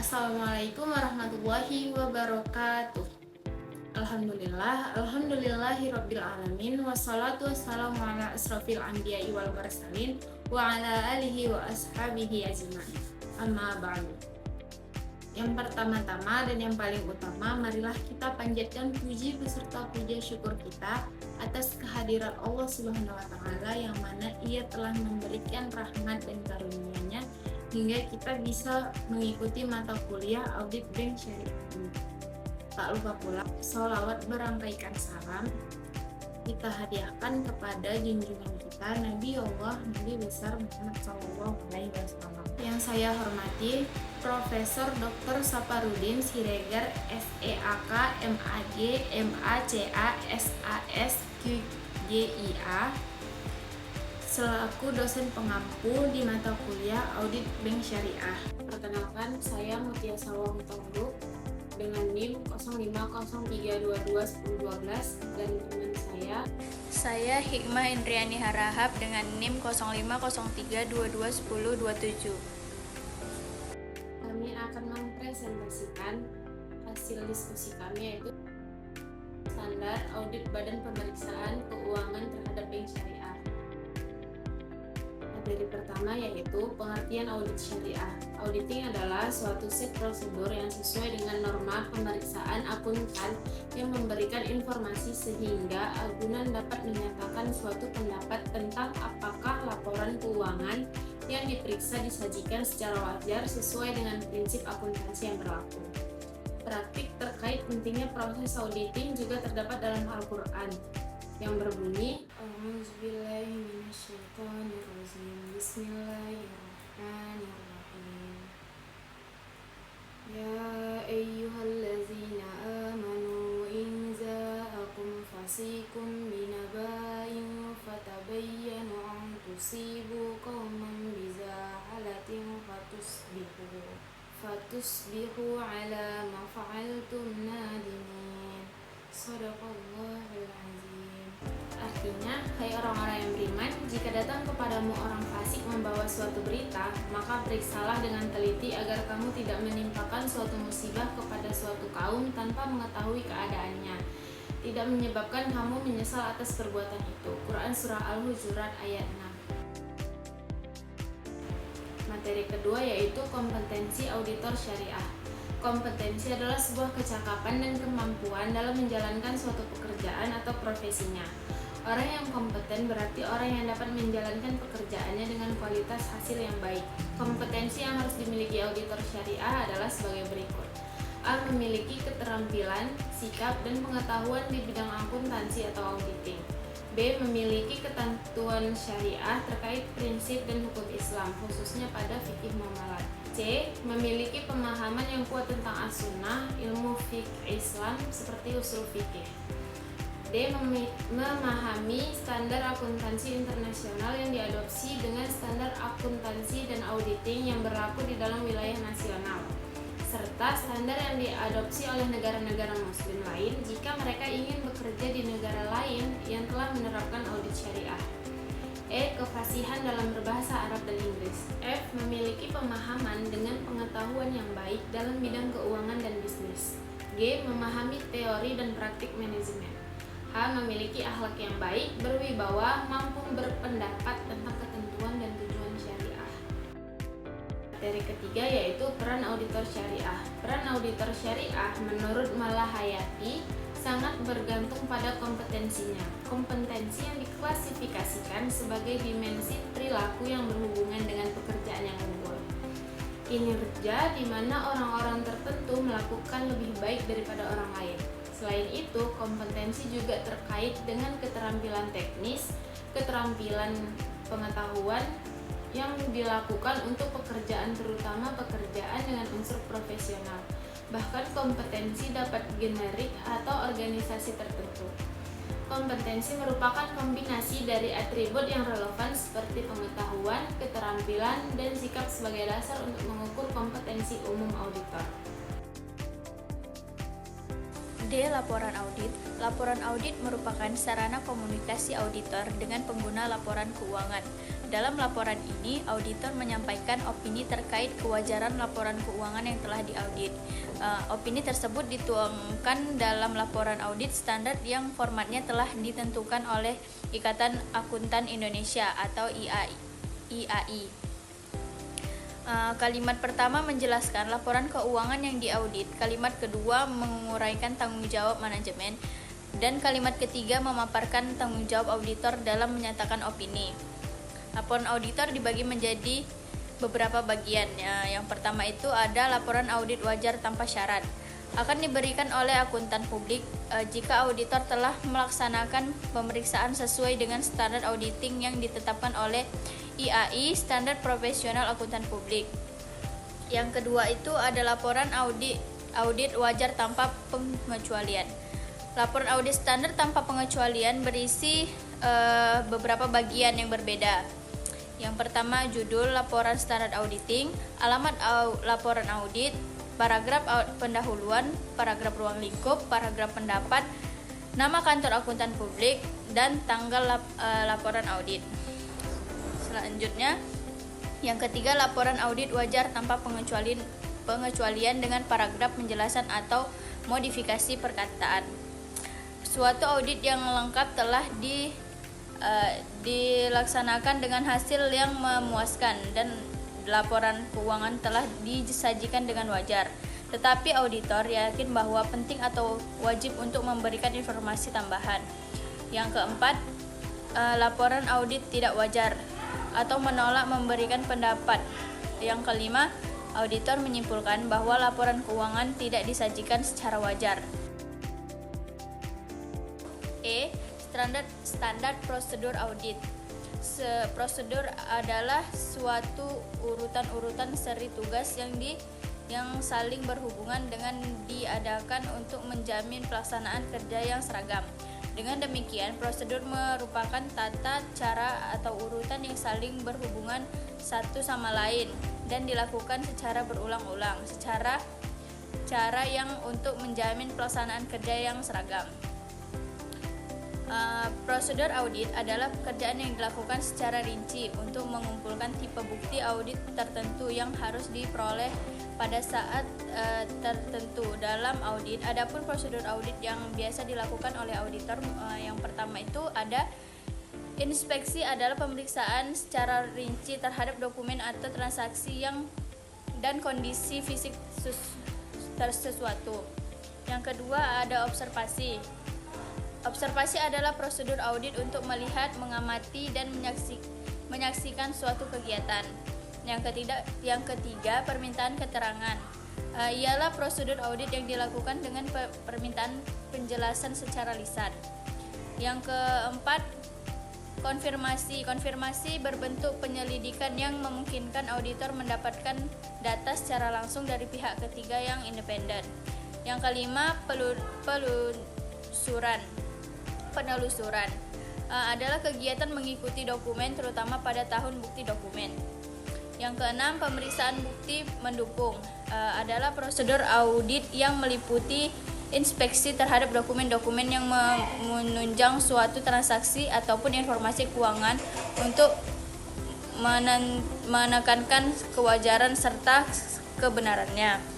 Assalamualaikum warahmatullahi wabarakatuh. Alhamdulillahirabbil alamin, wassalatu wassalamu ala asrofil anbiya'i wal mursalin wa ala alihi wa ashabihi ajma'in. Amma ba'du. Yang pertama-tama dan yang paling utama, marilah kita panjatkan puji beserta puja syukur kita atas kehadiran Allah Subhanahu wa taala yang mana Ia telah memberikan rahmat dan karunia-Nya hingga kita bisa mengikuti mata kuliah audit bank syariah ini. Tak lupa pula sholawat berangkaikan salam kita hadiahkan kepada junjungan kita Nabi Allah Nabi besar Muhammad SAW. Yang saya hormati Profesor Dr. Saparudin Siregar SEAK MAG MACA SAS QGIA selaku dosen pengampu di mata kuliah Audit Bank Syariah. Perkenalkan, saya Mutia Sawang Tongguk dengan NIM 0503221012 dan teman saya Hikmah Indriani Harahap dengan NIM 0503221027. Kami akan mempresentasikan hasil diskusi kami, yaitu standar audit Badan Pemeriksaan Keuangan terhadap Bank Syariah. Materi pertama yaitu pengertian audit syariah. Auditing adalah suatu set prosedur yang sesuai dengan norma pemeriksaan akuntan yang memberikan informasi sehingga agunan dapat menyatakan suatu pendapat tentang apakah laporan keuangan yang diperiksa disajikan secara wajar sesuai dengan prinsip akuntansi yang berlaku. Praktik terkait pentingnya proses auditing juga terdapat dalam Al-Quran yang berbunyi Bismillahirrahmanirrahim. Ya ayyuhallazina amanu in ja'akum fasiqun binaba'in fatabayyanu an tusibu qauman bizahalatin fatusbihu ala ma fa'altum nadimin. Shadaqallahul azim. Artinya, hai orang-orang yang beriman, jika datang kepadamu orang fasik membawa suatu berita, maka periksalah dengan teliti agar kamu tidak menimpakan suatu musibah kepada suatu kaum tanpa mengetahui keadaannya, tidak menyebabkan kamu menyesal atas perbuatan itu. Quran Surah Al-Hujurat ayat 6. Materi kedua yaitu kompetensi auditor syariah. Kompetensi adalah sebuah kecakapan dan kemampuan dalam menjalankan suatu pekerjaan atau profesinya. Orang yang kompeten berarti orang yang dapat menjalankan pekerjaannya dengan kualitas hasil yang baik. Kompetensi yang harus dimiliki auditor syariah adalah sebagai berikut. A. Memiliki keterampilan, sikap, dan pengetahuan di bidang akuntansi atau auditing. B. Memiliki ketentuan syariah terkait prinsip dan hukum Islam, khususnya pada fikih muamalat. C. Memiliki pemahaman yang kuat tentang as-sunnah, ilmu fikih Islam seperti usul fikih. D. Memahami standar akuntansi internasional yang diadopsi dengan standar akuntansi dan auditing yang berlaku di dalam wilayah nasional, serta standar yang diadopsi oleh negara-negara muslim lain jika mereka ingin bekerja di negara lain yang telah menerapkan audit syariah. E. Kefasihan dalam berbahasa Arab dan Inggris. F. Memiliki pemahaman dengan pengetahuan yang baik dalam bidang keuangan dan bisnis. G. Memahami teori dan praktik manajemen. H. Memiliki akhlak yang baik, berwibawa, mampu berpendapat tentang ketentuan dan tujuan syariah. Materi ketiga yaitu peran auditor syariah. Peran auditor syariah menurut Malahayati sangat bergantung pada kompetensinya. Kompetensi yang diklasifikasikan sebagai dimensi perilaku yang berhubungan dengan pekerjaan yang unggul. Kinerja di mana orang-orang tertentu melakukan lebih baik daripada orang lain. Selain itu, kompetensi juga terkait dengan keterampilan teknis, keterampilan pengetahuan yang dilakukan untuk pekerjaan, terutama pekerjaan dengan unsur profesional. Bahkan kompetensi dapat generik atau organisasi tertentu. Kompetensi merupakan kombinasi dari atribut yang relevan seperti pengetahuan, keterampilan, dan sikap sebagai dasar untuk mengukur kompetensi umum auditor. D. Laporan audit. Laporan audit merupakan sarana komunikasi auditor dengan pengguna laporan keuangan. Dalam laporan ini, auditor menyampaikan opini terkait kewajaran laporan keuangan yang telah diaudit. Opini tersebut dituangkan dalam laporan audit standar yang formatnya telah ditentukan oleh Ikatan Akuntan Indonesia atau IAI. Kalimat pertama menjelaskan laporan keuangan yang diaudit, kalimat kedua menguraikan tanggung jawab manajemen, dan kalimat ketiga memaparkan tanggung jawab auditor dalam menyatakan opini. Laporan auditor dibagi menjadi beberapa bagian. Yang pertama itu ada laporan audit wajar tanpa syarat. Akan diberikan oleh akuntan publik jika auditor telah melaksanakan pemeriksaan sesuai dengan standar auditing yang ditetapkan oleh IAI, Standar Profesional Akuntan Publik. Yang kedua itu ada laporan audit wajar tanpa pengecualian. Laporan audit standar tanpa pengecualian berisi beberapa bagian yang berbeda. Yang pertama judul laporan standar auditing, alamat laporan audit, paragraf pendahuluan, paragraf ruang lingkup, paragraf pendapat, nama kantor akuntan publik, dan tanggal laporan audit. Selanjutnya, yang ketiga laporan audit wajar tanpa pengecualian dengan paragraf penjelasan atau modifikasi perkataan. Suatu audit yang lengkap telah dilaksanakan dengan hasil yang memuaskan dan laporan keuangan telah disajikan dengan wajar. Tetapi auditor yakin bahwa penting atau wajib untuk memberikan informasi tambahan. Yang keempat, laporan audit tidak wajar atau menolak memberikan pendapat. Yang kelima, auditor menyimpulkan bahwa laporan keuangan tidak disajikan secara wajar. Standar prosedur audit. Prosedur adalah suatu urutan-urutan seri tugas yang saling berhubungan dengan diadakan untuk menjamin pelaksanaan kerja yang seragam. Dengan demikian, prosedur merupakan tata cara atau urutan yang saling berhubungan satu sama lain dan dilakukan secara berulang-ulang, cara yang untuk menjamin pelaksanaan kerja yang seragam. Prosedur audit adalah pekerjaan yang dilakukan secara rinci untuk mengumpulkan tipe bukti audit tertentu yang harus diperoleh pada saat tertentu dalam audit. Adapun prosedur audit yang biasa dilakukan oleh auditor, yang pertama itu ada inspeksi, adalah pemeriksaan secara rinci terhadap dokumen atau transaksi dan kondisi fisik sesuatu. Yang kedua ada observasi. Observasi adalah prosedur audit untuk melihat, mengamati, dan menyaksikan suatu kegiatan. Yang ketiga permintaan keterangan. Ialah prosedur audit yang dilakukan dengan permintaan penjelasan secara lisan. Yang keempat, konfirmasi. Konfirmasi berbentuk penyelidikan yang memungkinkan auditor mendapatkan data secara langsung dari pihak ketiga yang independen. Yang kelima, penelusuran adalah kegiatan mengikuti dokumen, terutama pada tahun bukti dokumen. Yang keenam, pemeriksaan bukti mendukung adalah prosedur audit yang meliputi inspeksi terhadap dokumen-dokumen yang menunjang suatu transaksi ataupun informasi keuangan untuk menekankan kewajaran serta kebenarannya.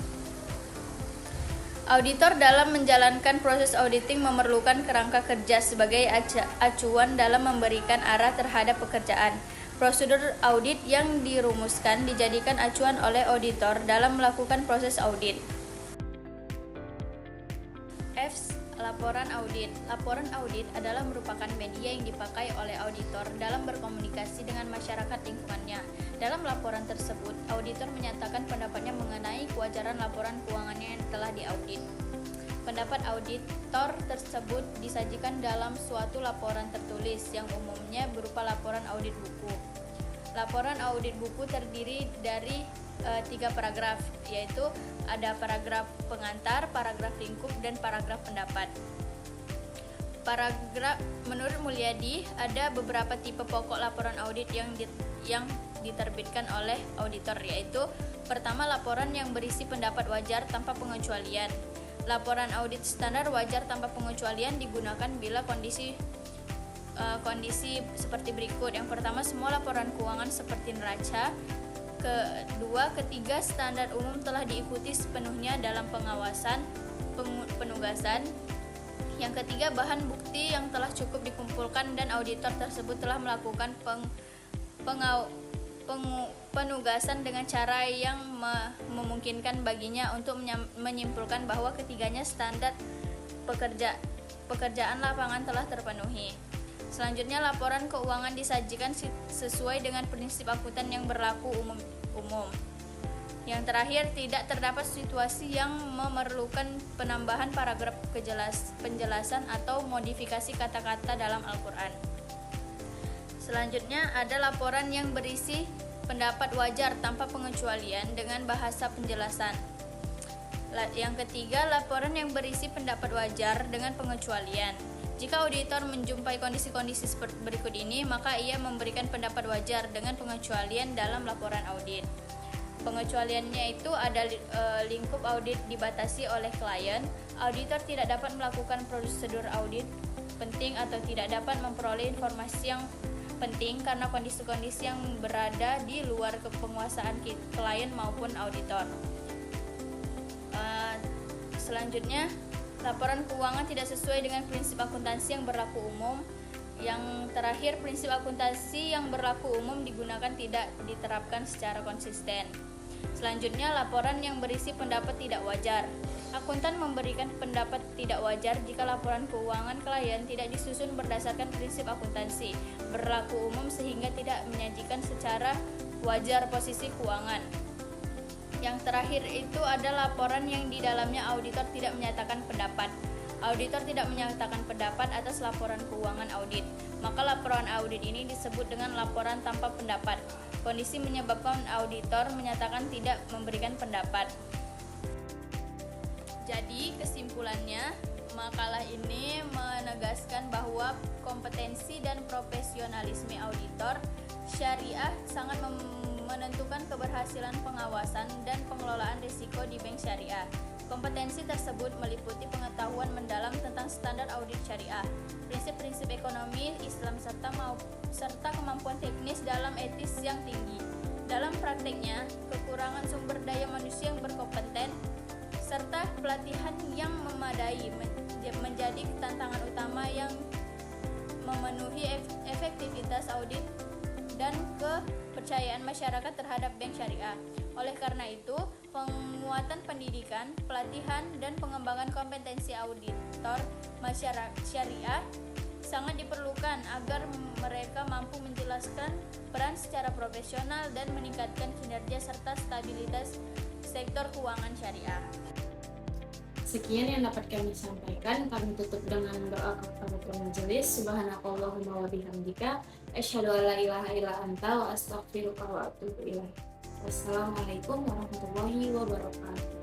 Auditor dalam menjalankan proses auditing memerlukan kerangka kerja sebagai acuan dalam memberikan arah terhadap pekerjaan. Prosedur audit yang dirumuskan dijadikan acuan oleh auditor dalam melakukan proses audit. Laporan audit. Laporan audit adalah merupakan media yang dipakai oleh auditor dalam berkomunikasi dengan masyarakat lingkungannya. Dalam laporan tersebut, auditor menyatakan pendapatnya mengenai kewajaran laporan keuangannya yang telah diaudit. Pendapat auditor tersebut disajikan dalam suatu laporan tertulis yang umumnya berupa laporan audit buku. Laporan audit buku terdiri dari 3 paragraf, yaitu ada paragraf pengantar, paragraf lingkup, dan paragraf pendapat. Menurut Mulyadi, ada beberapa tipe pokok laporan audit yang diterbitkan oleh auditor, yaitu pertama, laporan yang berisi pendapat wajar tanpa pengecualian. Laporan audit standar wajar tanpa pengecualian digunakan bila kondisi seperti berikut. Yang pertama, semua laporan keuangan seperti neraca. Kedua, ketiga, standar umum telah diikuti sepenuhnya dalam pengawasan penugasan. Yang ketiga, bahan bukti yang telah cukup dikumpulkan dan auditor tersebut telah melakukan penugasan dengan cara yang memungkinkan baginya untuk menyimpulkan bahwa ketiganya standar pekerjaan lapangan telah terpenuhi. Selanjutnya, laporan keuangan disajikan sesuai dengan prinsip akuntan yang berlaku umum. Yang terakhir, tidak terdapat situasi yang memerlukan penambahan paragraf penjelasan atau modifikasi kata-kata dalam Al-Quran. Selanjutnya, ada laporan yang berisi pendapat wajar tanpa pengecualian dengan bahasa penjelasan. Yang ketiga, laporan yang berisi pendapat wajar dengan pengecualian. Jika auditor menjumpai kondisi-kondisi seperti berikut ini, maka ia memberikan pendapat wajar dengan pengecualian dalam laporan audit. Pengecualiannya itu ada lingkup audit dibatasi oleh klien, auditor tidak dapat melakukan prosedur audit penting atau tidak dapat memperoleh informasi yang penting karena kondisi-kondisi yang berada di luar penguasaan klien maupun auditor. Selanjutnya, laporan keuangan tidak sesuai dengan prinsip akuntansi yang berlaku umum. Yang terakhir, prinsip akuntansi yang berlaku umum digunakan tidak diterapkan secara konsisten. Selanjutnya, laporan yang berisi pendapat tidak wajar. Akuntan memberikan pendapat tidak wajar jika laporan keuangan klien tidak disusun berdasarkan prinsip akuntansi berlaku umum sehingga tidak menyajikan secara wajar posisi keuangan. Yang terakhir itu ada laporan yang di dalamnya auditor tidak menyatakan pendapat. Auditor tidak menyatakan pendapat atas laporan keuangan audit, maka laporan audit ini disebut dengan laporan tanpa pendapat. Kondisi menyebabkan auditor menyatakan tidak memberikan pendapat. Jadi kesimpulannya, makalah ini menegaskan bahwa kompetensi dan profesionalisme auditor syariah sangat menentukan keberhasilan pengawasan dan pengelolaan risiko di bank syariah. Kompetensi tersebut meliputi pengetahuan mendalam tentang standar audit syariah, prinsip-prinsip ekonomi Islam serta kemampuan teknis dalam etis yang tinggi. Dalam prakteknya, kekurangan sumber daya manusia yang berkompeten serta pelatihan yang memadai menjadi tantangan utama yang memenuhi efektivitas audit dan kepercayaan masyarakat terhadap bank syariah. Oleh karena itu, penguatan pendidikan, pelatihan, dan pengembangan kompetensi auditor masyarakat syariah sangat diperlukan agar mereka mampu menjelaskan peran secara profesional dan meningkatkan kinerja serta stabilitas sektor keuangan syariah. Sekian yang dapat kami sampaikan. Kami tutup dengan doa kafaratul majelis. Subhanakallahumma wa bihamdika asyhadu an la ilaha illa anta wa astaghfiruka wa atubu ilaik. Wassalamualaikum warahmatullahi wabarakatuh.